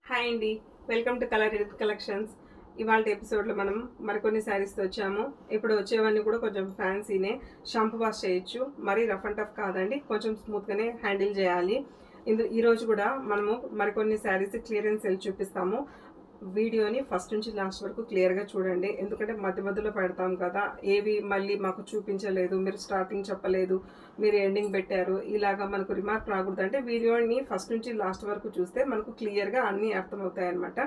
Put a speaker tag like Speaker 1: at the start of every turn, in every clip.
Speaker 1: Hi అండి, welcome to colour health collections. ఇవాళ ఎపిసోడ్లో మనం మరికొన్ని శారీస్తో వచ్చాము. ఇప్పుడు వచ్చేవన్నీ కూడా కొంచెం ఫ్యాన్సీనే, షాంపూ వాష్ చేయొచ్చు, మరీ రఫ్ అండ్ టఫ్ కాదండి, కొంచెం స్మూత్గానే హ్యాండిల్ చేయాలి. ఈరోజు కూడా మనము మరికొన్ని శారీస్ క్లియరెన్స్ సేల్ చూపిస్తాము. వీడియోని ఫస్ట్ నుంచి లాస్ట్ వరకు క్లియర్గా చూడండి, ఎందుకంటే మధ్య మధ్యలో పెడతాం కదా, ఏవి మళ్ళీ మాకు చూపించలేదు, మీరు స్టార్టింగ్ చెప్పలేదు, మీరు ఎండింగ్ పెట్టారు, ఇలాగా మనకు రిమార్క్ రాకూడదు. అంటే వీడియోని ఫస్ట్ నుంచి లాస్ట్ వరకు చూస్తే మనకు క్లియర్గా అన్నీ అర్థమవుతాయి అన్నమాట.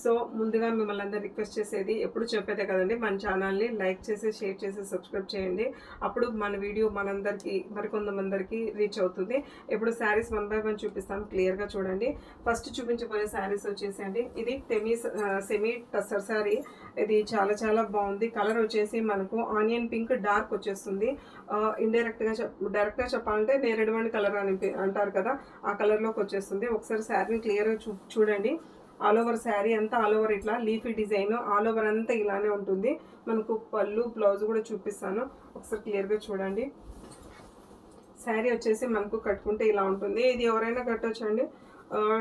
Speaker 1: సో ముందుగా మిమ్మల్ని అందరూ రిక్వెస్ట్ చేసేది ఎప్పుడు చెప్పేదే కదండి, మన ఛానల్ని లైక్ చేసి షేర్ చేసి సబ్స్క్రైబ్ చేయండి. అప్పుడు మన వీడియో మనందరికీ మరికొంతమందికి రీచ్ అవుతుంది. ఇప్పుడు శారీస్ 1 by 1 చూపిస్తాను, క్లియర్గా చూడండి. ఫస్ట్ చూపించబోయే శారీస్ వచ్చేసండి, ఇది సెమీ టస్సర్ శారీ. ఇది చాలా చాలా బాగుంది. కలర్ వచ్చేసి మనకు ఆనియన్ పింక్ డార్క్ వచ్చేస్తుంది. డైరెక్ట్గా చెప్పాలంటే నేరేడుమణి కలర్ అని అంటారు కదా, ఆ కలర్లోకి వచ్చేస్తుంది. ఒకసారి శారీని క్లియర్గా చూడండి. ఆల్ ఓవర్ శారీ అంతా ఆల్ ఓవర్ ఇట్లా లీఫీ డిజైన్ ఆల్ ఓవర్ అంతా ఇలానే ఉంటుంది. మనకు పళ్ళు బ్లౌజ్ కూడా చూపిస్తాను, ఒకసారి క్లియర్గా చూడండి. శారీ వచ్చేసి మనకు కట్టుకుంటే ఇలా ఉంటుంది. ఇది ఎవరైనా కట్టొచ్చండి,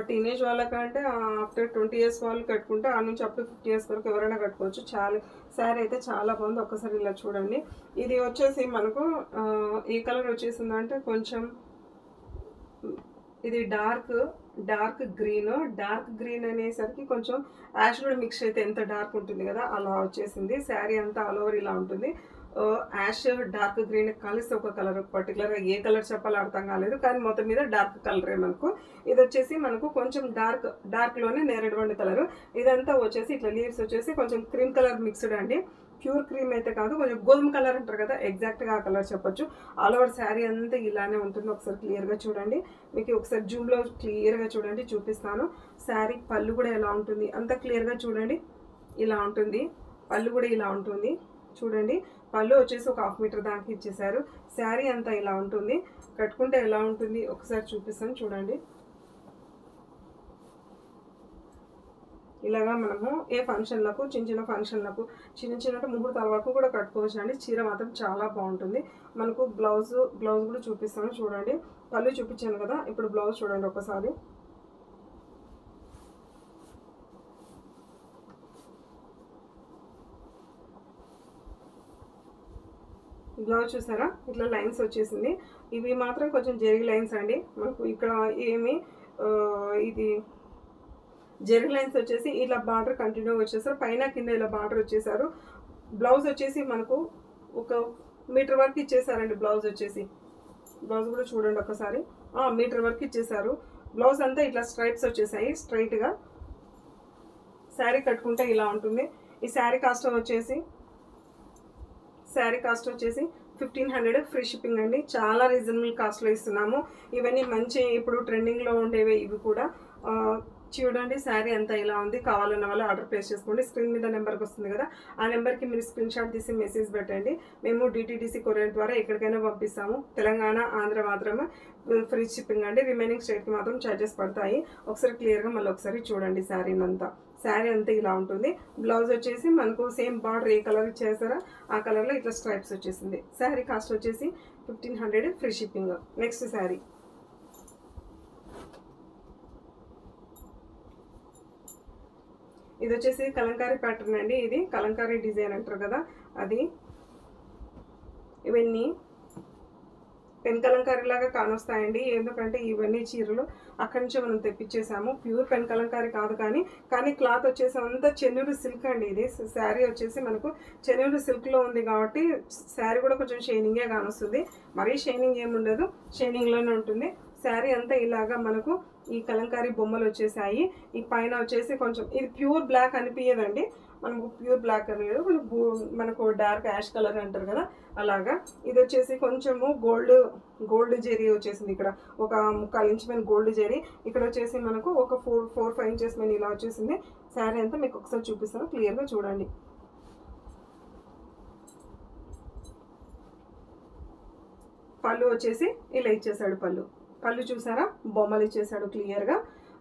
Speaker 1: టీనేజ్ వాళ్ళకంటే ఆఫ్టర్ 20 years వాళ్ళు కట్టుకుంటే ఆ నుంచి అప్ టు 50 years వరకు ఎవరైనా కట్టుకోవచ్చు. చాలా శారీ అయితే చాలా బాగుంది, ఒక్కసారి ఇలా చూడండి. ఇది వచ్చేసి మనకు ఏ కలర్ వచ్చేసిందంటే కొంచెం ఇది డార్క్ గ్రీన్ అనేసరికి కొంచెం యాష్ కూడా మిక్స్ అయితే ఎంత డార్క్ ఉంటుంది కదా, అలా వచ్చేసింది. శారీ అంతా ఆల్ ఓవర్ ఇలా ఉంటుంది. యాష్ డార్క్ గ్రీన్ కలిసి ఒక కలర్, పర్టికులర్గా ఏ కలర్ చెప్పాలో అర్థం కాలేదు, కానీ మొత్తం మీద డార్క్ కలరే మనకు. ఇది వచ్చేసి మనకు కొంచెం డార్క్లోనే నేరేడుమణి కలర్. ఇదంతా వచ్చేసి ఇట్లా లీవ్స్ వచ్చేసి కొంచెం క్రీమ్ కలర్ మిక్స్డ్ అండి, ప్యూర్ క్రీమ్ అయితే కాదు, కొంచెం గోధుమ కలర్ అంటారు కదా, ఎగ్జాక్ట్గా ఆ కలర్ చెప్పొచ్చు. ఆల్ ఓవర్ శారీ అంతా ఇలానే ఉంటుంది. ఒకసారి క్లియర్గా చూడండి, మీకు ఒకసారి జూమ్లో క్లియర్గా చూడండి, చూపిస్తాను. శారీ పళ్ళు కూడా ఎలా ఉంటుంది అంత క్లియర్గా చూడండి, ఇలా ఉంటుంది. పళ్ళు కూడా ఇలా ఉంటుంది చూడండి. పళ్ళు వచ్చేసి ఒక 1/2 మీటర్ దాకా ఇచ్చేసారు. శారీ అంతా ఇలా ఉంటుంది. కట్టుకుంటే ఎలా ఉంటుంది ఒకసారి చూపిస్తాను చూడండి. ఇలాగా మనము ఏ ఫంక్షన్లకు చిన్న ఫంక్షన్లకు చిన్న ముహూర్తాల వరకు కూడా కట్టుకోవచ్చు అండి. చీర మాత్రం చాలా బాగుంటుంది. మనకు బ్లౌజ్ కూడా చూపిస్తాను చూడండి. పళ్ళు చూపించాను కదా, ఇప్పుడు బ్లౌజ్ చూడండి ఒకసారి. బ్లౌజ్ చూసారా, ఇట్లా లైన్స్ వచ్చేసింది. ఇవి మాత్రం కొంచెం జెరీ లైన్స్ అండి. మనకు ఇక్కడ ఏమి ఇది జెరీ లైన్స్ వచ్చేసి ఇలా బార్డర్ కంటిన్యూ వచ్చేసారు, పైన కింద ఇలా బార్డర్ వచ్చేసారు. బ్లౌజ్ వచ్చేసి మనకు 1 మీటర్ వరకు ఇచ్చేసారండి. బ్లౌజ్ కూడా చూడండి ఒకసారి, మీటర్ వరకు ఇచ్చేసారు. బ్లౌజ్ అంతా ఇట్లా స్ట్రైప్స్ వచ్చేసాయి స్ట్రైట్గా. శారీ కట్టుకుంటే ఇలా ఉంటుంది. ఈ శారీ కాస్ట్ వచ్చేసి 1500 ఫ్రీ షిప్పింగ్ అండి. చాలా రీజనబుల్ కాస్ట్లో ఇస్తున్నాము. ఇవన్నీ మంచి ఇప్పుడు ట్రెండింగ్లో ఉండేవి ఇవి కూడా. చూడండి శారీ అంతా ఇలా ఉంది. కావాలన్న వాళ్ళు ఆర్డర్ ప్లేస్ చేసుకోండి. స్క్రీన్ మీద నెంబర్కి వస్తుంది కదా, ఆ నెంబర్కి మీరు స్క్రీన్ షాట్ తీసి మెసేజ్ పెట్టండి. మేము DTDC కొరియర్ ద్వారా ఎక్కడికైనా పంపిస్తాము. తెలంగాణ, ఆంధ్ర మాత్రమే ఫ్రీ షిప్పింగ్ అండి. రిమైనింగ్ స్టేట్కి మాత్రం ఛార్జెస్ పడతాయి. ఒకసారి క్లియర్గా మళ్ళీ ఒకసారి చూడండి. శారీ అంతా ఇలా ఉంటుంది. బ్లౌజ్ వచ్చేసి మనకు సేమ్ బార్డర్ ఏ కలర్ ఇచ్చేసారో ఆ కలర్లో ఇట్లా స్ట్రైప్స్ వచ్చేసింది. శారీ కాస్ట్ వచ్చేసి 1500 ఫ్రీ షిప్పింగ్. నెక్స్ట్ శారీ ఇది వచ్చేసి కలంకారీ ప్యాటర్న్ అండి. ఇది కలంకారీ డిజైన్ అంటారు కదా, అది. ఇవన్నీ పెన్ కలంకారీ లాగా కానొస్తాయండి, ఎందుకంటే ఇవన్నీ చీరలు అక్కడి నుంచి మనం తెప్పించేసాము. ప్యూర్ పెన్ కలంకారీ కాదు, కానీ క్లాత్ వచ్చేసి అంతా చెన్నూరు సిల్క్ అండి. ఇది శారీ వచ్చేసి మనకు చెన్నూరు సిల్క్లో ఉంది కాబట్టి శారీ కూడా కొంచెం షైనింగే కానొస్తుంది. మరీ షైనింగ్ ఏముండదు, షైనింగ్లోనే ఉంటుంది. శారీ అంతా ఇలాగా మనకు ఈ కలంకారీ బొమ్మలు వచ్చేసాయి. ఈ పైన వచ్చేసి కొంచెం ఇది ప్యూర్ బ్లాక్ అనిపించదండి, మనకు ప్యూర్ బ్లాక్ అనేది మనకు డార్క్ యాష్ కలర్ అంటారు కదా, అలాగా. ఇది వచ్చేసి కొంచెము గోల్డ్ జెరీ వచ్చేసింది. ఇక్కడ ఒక 1/4 ఇంచ్ మీద గోల్డ్ జెరీ, ఇక్కడ వచ్చేసి మనకు ఒక 4-5 ఇంచెస్ మీద ఇలా వచ్చేసింది. శారీ అంతా మీకు ఒకసారి చూపిస్తాను, క్లియర్గా చూడండి. పళ్ళు వచ్చేసి ఇలా ఇచ్చేసాడు. పళ్ళు చూసారా, బొమ్మలు ఇచ్చేసాడు క్లియర్గా.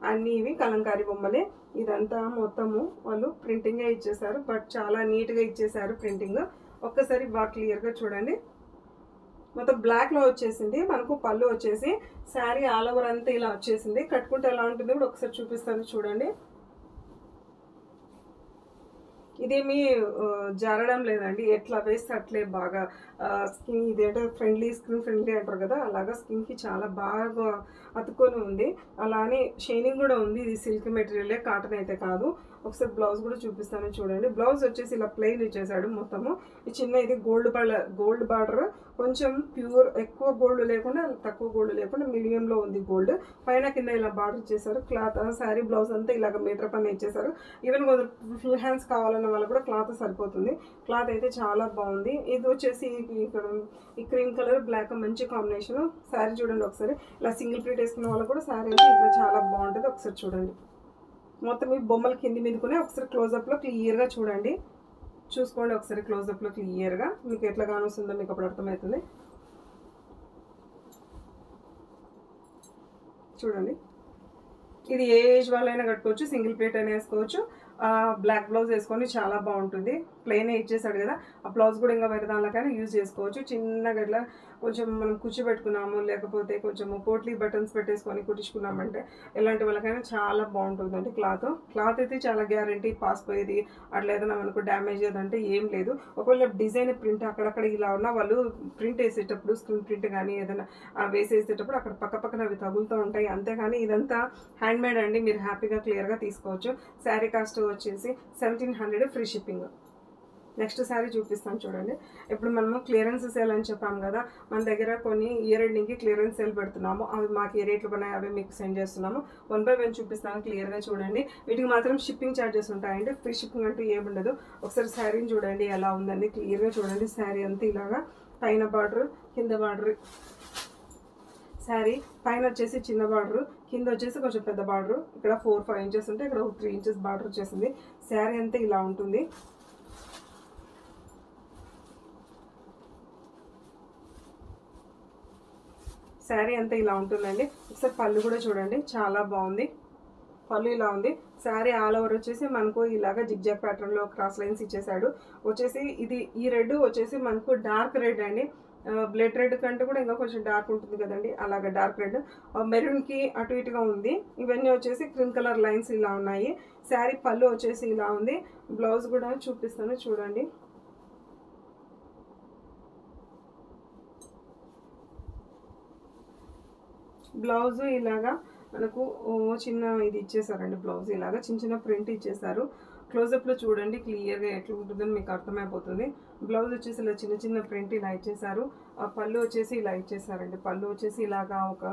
Speaker 1: అన్నీ ఇవి కలంకారీ బొమ్మలే. ఇదంతా మొత్తము వాళ్ళు ప్రింటింగే ఇచ్చేసారు, బట్ చాలా నీట్గా ఇచ్చేసారు ప్రింటింగ్. ఒక్కసారి బాగా క్లియర్గా చూడండి. మొత్తం బ్లాక్లో వచ్చేసింది. మనకు పళ్ళు వచ్చేసి శారీ ఆల్ ఓవర్ అంతా ఇలా వచ్చేసింది. కట్టుకుంటే ఎలా ఉంటుంది కూడా ఒకసారి చూపిస్తాను చూడండి. ఇదేమి జారడం లేదండి, ఎట్లా వేస్తే అట్లే బాగా స్కిన్ ఇదేంటో స్కిన్ ఫ్రెండ్లీ అంటారు కదా, అలాగా స్కిన్కి చాలా బాగా అతుక్కొని ఉంది. అలానే షైనింగ్ కూడా ఉంది. ఇది సిల్క్ మెటీరియలే, కాటన్ అయితే కాదు. ఒకసారి బ్లౌజ్ కూడా చూపిస్తాను చూడండి. బ్లౌజ్ వచ్చేసి ఇలా ప్లెయిన్ ఇచ్చేసాడు మొత్తము. ఈ చిన్న ఇది గోల్డ్ బార్డర్, కొంచెం ప్యూర్, ఎక్కువ గోల్డ్ లేకుండా తక్కువ గోల్డ్ లేకుండా మీడియంలో ఉంది గోల్డ్. పైన కింద ఇలా బార్డర్ ఇచ్చేసారు. క్లాత్ శారీ బ్లౌజ్ అంతా ఇలాగ మీటర్ పైన ఇచ్చేసారు. ఈవెన్ కొందరు ఫుల్ హ్యాండ్స్ కావాలన్న వాళ్ళు కూడా క్లాత్ సరిపోతుంది. క్లాత్ అయితే చాలా బాగుంది. ఇది వచ్చేసి ఇక్కడ ఈ క్రీమ్ కలర్ బ్లాక్ మంచి కాంబినేషన్. శారీ చూడండి ఒకసారి. ఇలా సింగిల్ ప్లేట్ వేసుకున్న వాళ్ళు కూడా శారీ అయితే ఇట్లా చాలా బాగుంటుంది. ఒకసారి చూడండి. మొత్తం ఈ బొమ్మలు కింది మీదకునే ఒకసారి క్లోజప్లో క్లియర్గా చూడండి. చూసుకోండి ఒకసారి క్లోజప్లో క్లియర్గా, మీకు ఎట్లా కానొస్తుందో మీకు అప్పుడు అర్థమవుతుంది. చూడండి, ఇది ఏ ఏజ్ వాళ్ళైనా కట్టుకోవచ్చు. సింగిల్ ప్లేట్ అయినా వేసుకోవచ్చు. బ్లాక్ బ్లౌజ్ వేసుకొని చాలా బాగుంటుంది. ప్లెయిన్ ఇచ్చేసాడు కదా, ఆ బ్లౌజ్ కూడా ఇంకా వేరే దానిలోకైనా యూజ్ చేసుకోవచ్చు. చిన్నగా ఇట్లా కొంచెం మనం కూర్చోబెట్టుకున్నాము, లేకపోతే కొంచెం పోట్లీ బటన్స్ పెట్టేసుకొని కుట్టించుకున్నామంటే ఎలాంటి వాళ్ళకైనా చాలా బాగుంటుందండి. క్లాత్ అయితే చాలా గ్యారంటీ, పాసిపోయేది అట్లా ఏదైనా మనకు డ్యామేజ్ ఏదంటే ఏం లేదు. ఒకవేళ డిజైన్ ప్రింట్ అక్కడక్కడ ఇలా ఉన్న వాళ్ళు ప్రింట్ వేసేటప్పుడు, స్క్రీన్ ప్రింట్ కానీ ఏదైనా వేసేసేటప్పుడు అక్కడ పక్కన అవి తగులుతూ ఉంటాయి. అంతేగాని ఇదంతా హ్యాండ్ మేడ్ అండి, మీరు హ్యాపీగా క్లియర్గా తీసుకోవచ్చు. శారీ కాస్ట్ వచ్చేసి 1700 ఫ్రీ షిప్పింగ్. నెక్స్ట్ శారీ చూపిస్తాను చూడండి. ఇప్పుడు మనము క్లియరెన్స్ సేల్ అని చెప్పాము కదా, మన దగ్గర కొన్ని ఇయర్ ఎండింగ్కి క్లియరెన్స్ సేల్ పెడుతున్నాము. అవి మాకు ఏ రేట్లు పడినాయి అవి మీకు సెండ్ చేస్తున్నాము. 1 by 1 చూపిస్తాను, క్లియర్గా చూడండి. వీటికి మాత్రం షిప్పింగ్ ఛార్జెస్ ఉంటాయండి, ఫ్రీ షిప్పింగ్ అంటూ ఏముండదు. ఒకసారి శారీని చూడండి ఎలా ఉందండి, క్లియర్గా చూడండి. శారీ అంతా ఇలాగా పైన బార్డర్, కింద బార్డర్. శారీ పైన వచ్చేసి చిన్న బార్డర్, కింద వచ్చేసి కొంచెం పెద్ద బార్డర్. ఇక్కడ 4-5 ఇంచెస్ ఉంటే ఇక్కడ 3 ఇంచెస్ బార్డర్ వచ్చేసింది. శారీ అంతా ఇలా ఉంటుంది. శారీ అంతా ఇలా ఉంటుందండి. ఒకసారి పళ్ళు కూడా చూడండి, చాలా బాగుంది. పళ్ళు ఇలా ఉంది. శారీ ఆల్ ఓవర్ వచ్చేసి మనకు ఇలాగా జిగ్జాగ్ ప్యాటర్న్లో క్రాస్ లైన్స్ ఇచ్చేసాడు. వచ్చేసి ఇది ఈ రెడ్ వచ్చేసి మనకు డార్క్ రెడ్ అండి. బ్లడ్ రెడ్ కంటే కూడా ఇంకా కొంచెం డార్క్ ఉంటుంది కదండి, అలాగా డార్క్ రెడ్. మెరూన్కి అటు ఇటుగా ఉంది. ఇవన్నీ వచ్చేసి క్రీమ్ కలర్ లైన్స్ ఇలా ఉన్నాయి. శారీ పళ్ళు వచ్చేసి ఇలా ఉంది. బ్లౌజ్ కూడా చూపిస్తాను చూడండి. బ్లౌజ్ ఇలాగా మనకు చిన్న ఇది ఇచ్చేసారండి. బ్లౌజ్ ఇలాగా చిన్న ప్రింట్ ఇచ్చేసారు. క్లోజప్లో చూడండి క్లియర్గా ఎట్లా ఉంటుందని మీకు అర్థమైపోతుంది. బ్లౌజ్ వచ్చేసి ఇలా చిన్న ప్రింట్ ఇలా ఇచ్చేసారు. పళ్ళు వచ్చేసి ఇలా ఇచ్చేసారండి. పళ్ళు వచ్చేసి ఇలాగా ఒక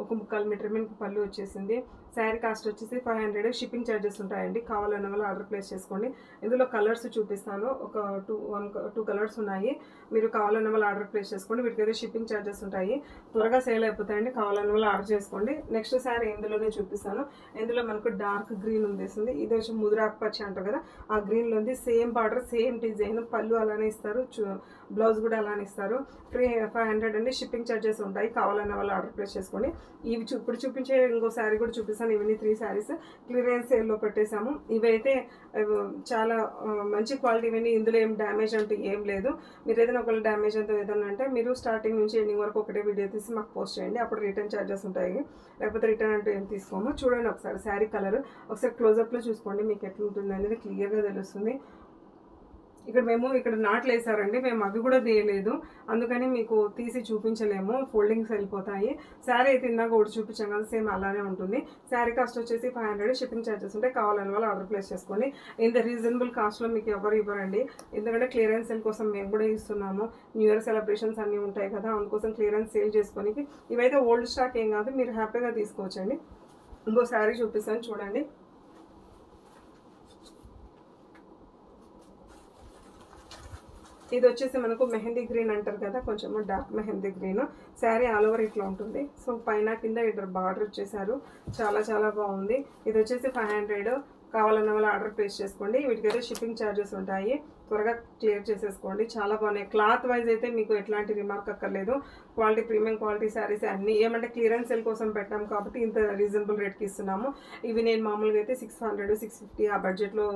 Speaker 1: 1/4 మీటర్ మీద పళ్ళు వచ్చేసింది. శారీ కాస్ట్ వచ్చేసి 500. షిప్పింగ్ ఛార్జెస్ ఉంటాయండి. కావాలన్న వాళ్ళు ఆర్డర్ ప్లేస్ చేసుకోండి. ఇందులో కలర్స్ చూపిస్తాను. ఒక 2 కలర్స్ ఉన్నాయి. మీరు కావాలన్న వాళ్ళు ఆర్డర్ ప్లేస్ చేసుకోండి. వీటికైతే షిప్పింగ్ ఛార్జెస్ ఉంటాయి. త్వరగా సేల్ అయిపోతాయండి. కావాలన్న వాళ్ళు ఆర్డర్ చేసుకోండి. నెక్స్ట్ శారీ ఇందులోనే చూపిస్తాను. ఇందులో మనకు డార్క్ గ్రీన్ ఉండేసింది. ఇది వచ్చి ముదురాకు పచ్చి అంటారు కదా, ఆ గ్రీన్లో ఉంది. Same border, same design. పళ్ళు అలానే ఇస్తారు, బ్లౌజ్ కూడా అలానే ఇస్తారు. ఫ్రీ 500 అండి. షిప్పింగ్ ఛార్జెస్ ఉంటాయి. కావాలన్న వాళ్ళు ఆర్డర్ ప్లేస్ చేసుకోండి. ఇవి ఇప్పుడు చూపించే ఇంకో శారీ కూడా చూపిస్తాను. ఇవన్నీ 3 శారీస్ క్లియరెన్స్ సేల్లో పెట్టేశాము. ఇవైతే చాలా మంచి క్వాలిటీ. ఇవన్నీ ఇందులో ఏం డ్యామేజ్ అంటూ ఏం లేదు. మీరు ఏదైనా ఒకవేళ డ్యామేజ్ అంటూ ఏదైనా అంటే మీరు స్టార్టింగ్ నుంచి ఎండింగ్ వరకు ఒకటే వీడియో తీసి మాకు పోస్ట్ చేయండి. అప్పుడు రిటర్న్ ఛార్జెస్ ఉంటాయి. లేకపోతే రిటర్న్ అంటూ ఏం తీసుకోము. చూడండి ఒకసారి శారీ కలర్ ఒకసారి క్లోజప్లో చూసుకోండి, మీకు ఎట్లా ఉంటుంది అనేది క్లియర్గా తెలుస్తుంది. ఇక్కడ నాట్లు వేసారండి, మేము అవి కూడా తీయలేదు, అందుకని మీకు తీసి చూపించలేము, ఫోల్డింగ్స్ వెళ్ళిపోతాయి. శారీ అయితే ఇందాక ఒకటి చూపించాం కదా, సేమ్ అలానే ఉంటుంది. శారీ కాస్ట్ వచ్చేసి 500. షిప్పింగ్ ఛార్జెస్ ఉంటాయి. కావాలని వాళ్ళు ఆర్డర్ ప్లేస్ చేసుకోండి. ఇంత రీజనబుల్ కాస్ట్లో మీకు ఎవరు ఇవ్వరండి, ఎందుకంటే క్లియరెన్స్ సేల్ కోసం మేము కూడా ఇస్తున్నాము. న్యూ ఇయర్ సెలబ్రేషన్స్ అన్నీ ఉంటాయి కదా, అందుకోసం క్లియరెన్స్ సేల్ చేసుకొని. ఇవైతే ఓల్డ్ స్టాక్ ఏం కాదు, మీరు హ్యాపీగా తీసుకోవచ్చండి. ఇంకో శారీ చూపిస్తాను చూడండి. ఇది వచ్చేసి మనకు మెహందీ గ్రీన్ అంటారు కదా, కొంచెం dark mehndi green. Sari all over ఇట్లా ఉంటుంది. సో పైన కింద ఇద్దరు బార్డర్ ఇచ్చేసారు. చాలా బాగుంది. ఇది వచ్చేసి 500. కావాలన్న వాళ్ళు ఆర్డర్ ప్లేస్ చేసుకోండి. వీటికైతే షిప్పింగ్ ఛార్జెస్ ఉంటాయి. త్వరగా క్లియర్ చేసేసుకోండి. చాలా బాగున్నాయి. క్లాత్ వైజ్ అయితే మీకు ఎట్లాంటి రిమార్క్ అక్కర్లేదు. క్వాలిటీ, ప్రీమియం క్వాలిటీ శారీస్ అన్నీ. ఏమంటే క్లియరెన్స్ సేల్ కోసం పెట్టాము కాబట్టి ఇంత రీజనబుల్ రేట్కి ఇస్తున్నాము. ఇవి నేను మామూలుగా అయితే 600, 650 ఆ బడ్జెట్లో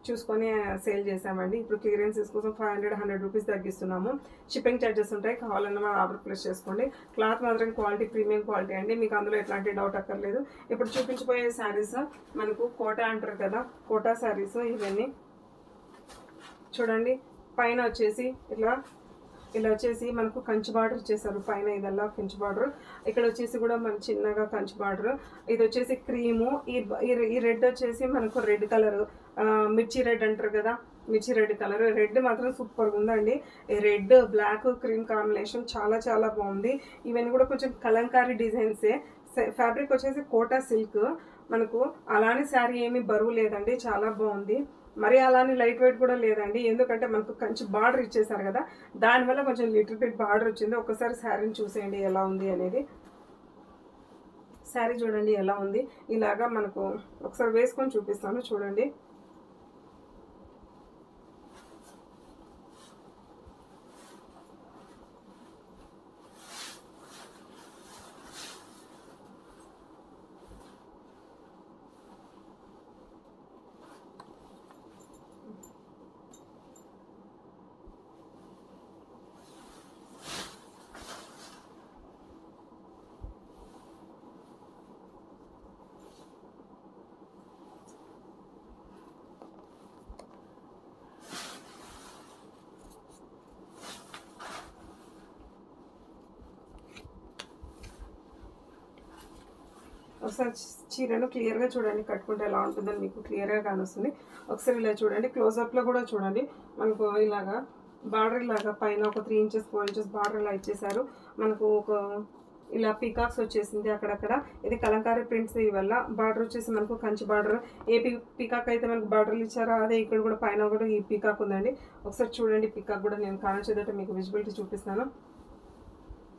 Speaker 1: చూసుకొని సేల్ చేసామండి. ఇప్పుడు క్లియరెన్స్ కోసం 500, 100 రూపీస్ తగ్గిస్తున్నాము. షిప్పింగ్ ఛార్జెస్ ఉంటాయి. కావాలన్న వాళ్ళు ఆర్డర్ ప్లేస్ చేసుకోండి. క్లాత్ మాత్రం క్వాలిటీ, ప్రీమియం క్వాలిటీ అండి, మీకు అందులో ఎట్లాంటి డౌట్ అక్కర్లేదు. ఇప్పుడు చూపించిపోయే శారీస్ మనకు కోటా అంటారు కదా, కోటా శారీస్. ఇవన్నీ చూడండి పైన వచ్చేసి ఇలా వచ్చేసి మనకు కంచి బార్డర్ ఇచ్చేసారు. పైన ఇదల్లా కంచి బార్డర్, ఇక్కడ వచ్చేసి కూడా మన చిన్నగా కంచి బార్డర్. ఇది వచ్చేసి క్రీము. ఈ రెడ్ వచ్చేసి మనకు రెడ్ కలర్, మిర్చి రెడ్ అంటారు కదా, మిర్చి రెడ్ కలర్. రెడ్ మాత్రం సూపర్గా ఉందండి. రెడ్ బ్లాక్ క్రీమ్ కాంబినేషన్ చాలా చాలా బాగుంది. ఇవన్నీ కూడా కొంచెం కలంకారీ డిజైన్సే. ఫ్యాబ్రిక్ వచ్చేసి కోటా సిల్క్. మనకు అలానే శారీ ఏమీ బరువు లేదండి, చాలా బాగుంది. మరి అలానే లైట్ వెయిట్ కూడా లేదండి, ఎందుకంటే మనకు కంచి బార్డర్ ఇచ్చేసారు కదా, దానివల్ల కొంచెం లిటిల్ బిట్ బార్డర్ వచ్చింది. ఒకసారి శారీని చూసేయండి ఎలా ఉంది అనేది. శారీ చూడండి ఎలా ఉంది. ఇలాగా మనకు ఒకసారి వేసుకొని చూపిస్తాను చూడండి. ఒకసారి చీరను క్లియర్గా చూడండి, కట్టుకుంటే ఎలా ఉంటుందని మీకు క్లియర్గా కానొస్తుంది. ఒకసారి ఇలా చూడండి, క్లోజప్లో కూడా చూడండి. మనకు ఇలాగా బార్డర్ ఇలాగా పైన ఒక 3 ఇంచెస్ 4 ఇంచెస్ బార్డర్ ఇలా ఇచ్చేసారు. మనకు ఒక ఇలా పీకాక్స్ వచ్చేసింది అక్కడక్కడ. ఇది కలంకారీ ప్రింట్స్. వల్ల బార్డర్ వచ్చేసి మనకు కంచి బార్డర్. ఏ పీకాక్ అయితే మనకు బార్డర్లు ఇచ్చారో అదే ఇక్కడ కూడా పైన కూడా ఈ పీకాక్ ఉందండి. ఒకసారి చూడండి, పీకాక్ కూడా నేను కానొచ్చేదట మీకు విజిబిలిటీ చూపిస్తాను.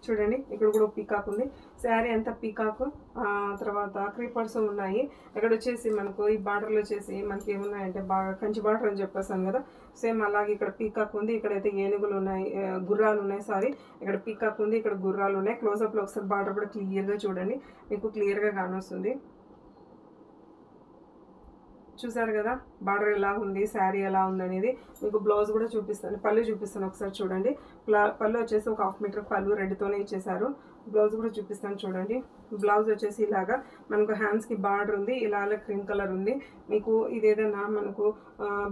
Speaker 1: చూడండి ఇక్కడ కూడా పీకాక్ ఉంది. శారీ అంతా పీకాక్, తర్వాత క్రీపర్స్ ఉన్నాయి. ఇక్కడ వచ్చేసి మనకు ఈ బార్డర్లో వచ్చేసి మనకి ఏమున్నాయంటే బాగా కంచి బార్డర్ అని చెప్పేసాను కదా, సేమ్ అలాగే ఇక్కడ పీకాక్ ఉంది. ఇక్కడైతే ఏనుగులు ఉన్నాయి, గుర్రాలు ఉన్నాయి. సారీ, ఇక్కడ పీకాక్ ఉంది, ఇక్కడ గుర్రాలు ఉన్నాయి. క్లోజప్లో ఒకసారి బార్డర్ కూడా క్లియర్గా చూడండి, మీకు క్లియర్గా కానొస్తుంది. చూసారు కదా బార్డర్ ఎలా ఉంది, శారీ ఎలా ఉంది అనేది. మీకు బ్లౌజ్ కూడా చూపిస్తాను, పళ్ళు చూపిస్తాను. ఒకసారి చూడండి. పళ్ళు వచ్చేసి ఒక 1/2 మీటర్ పళ్ళు రెడ్తోనే ఇచ్చేసారు. బ్లౌజ్ కూడా చూపిస్తాను చూడండి. బ్లౌజ్ వచ్చేసి ఇలాగా మనకు హ్యాండ్స్కి బార్డర్ ఉంది, ఇలా క్రీమ్ కలర్ ఉంది. మీకు ఇది ఏదైనా మనకు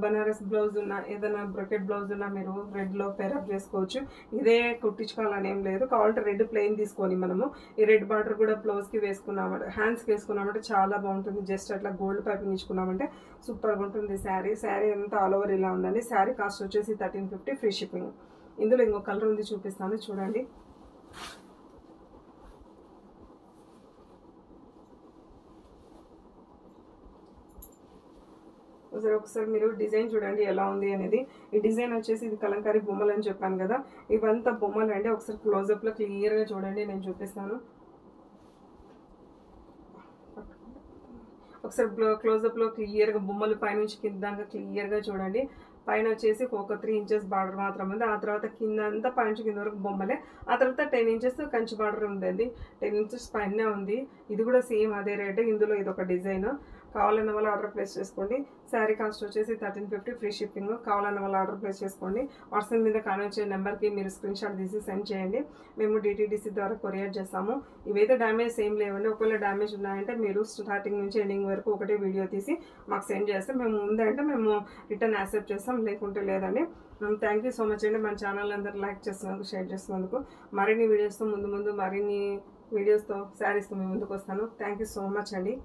Speaker 1: బనారస్ బ్లౌజ్ ఉన్నా, ఏదైనా బ్రొకెట్ బ్లౌజ్ ఉన్నా మీరు రెడ్లో పేరప్ చేసుకోవచ్చు. ఇదే కుట్టించుకోవాలని ఏం లేదు. కావాలంటే రెడ్ ప్లెయిన్ తీసుకొని మనము ఈ రెడ్ బార్డర్ కూడా బ్లౌజ్కి వేసుకున్నామంటే, హ్యాండ్స్కి వేసుకున్నామంటే చాలా బాగుంటుంది. జస్ట్ అట్లా గోల్డ్ పైపింగ్ ఇచ్చుకున్నామంటే సూపర్గా ఉంటుంది. శారీ అంతా ఆల్ ఓవర్ ఇలా ఉందండి. శారీ కాస్ట్ వచ్చేసి 1350 ఫ్రీ షిప్పింగ్. ఇందులో ఇంకో కలర్ ఉంది, చూపిస్తాను చూడండి. ఒకసారి మీరు డిజైన్ చూడండి ఎలా ఉంది అనేది. ఈ డిజైన్ వచ్చేసి ఇది కలంకారీ బొమ్మలు అని చెప్పాను కదా, ఇవంతా బొమ్మలు అండి. ఒకసారి క్లోజప్లో క్లియర్గా చూడండి, నేను చూపిస్తాను. ఒకసారి క్లోజప్లో క్లియర్గా బొమ్మలు పైనుంచి కింద దాకా క్లియర్గా చూడండి. పైన వచ్చేసి ఒక 3 ఇంచెస్ బార్డర్ మాత్రం ఉంది. ఆ తర్వాత కింద అంతా పైనుంచి కింద వరకు బొమ్మలే. ఆ తర్వాత 10 ఇంచెస్ కంచి బార్డర్ ఉందండి. 10 ఇంచెస్ పైన ఉంది. ఇది కూడా సేమ్ అదే రేట్. ఇందులో ఇది ఒక డిజైన్. కావాలన్న వాళ్ళు ఆర్డర్ ప్లేస్ చేసుకోండి. శారీ కాస్ట్ వచ్చేసి 1350 ఫ్రీ షిప్పింగ్. కావాలన్న వాళ్ళు ఆర్డర్ ప్లేస్ చేసుకోండి. వాట్సాప్ మీద కానొచ్చే నెంబర్కి మీరు స్క్రీన్ షాట్ తీసి సెండ్ చేయండి. మేము DTDC ద్వారా కొరియర్ చేస్తాము. ఇవైతే డ్యామేజ్ ఏం లేవండి. ఒకవేళ డ్యామేజ్ ఉన్నాయంటే మీరు స్టార్టింగ్ నుంచి ఎండింగ్ వరకు ఒకటే వీడియో తీసి మాకు సెండ్ చేస్తే మేము ఉందంటే మేము రిటర్న్ యాక్సెప్ట్ చేస్తాం, లేకుంటే లేదండి. థ్యాంక్ యూ సో మచ్ అండి. మన ఛానల్ అందరూ లైక్ చేస్తున్నందుకు, షేర్ చేస్తున్నందుకు. మరిన్ని వీడియోస్తో ముందు మరిన్ని వీడియోస్తో శారీస్తో మేము ముందుకు వస్తాను. థ్యాంక్ యూ సో మచ్ అండి.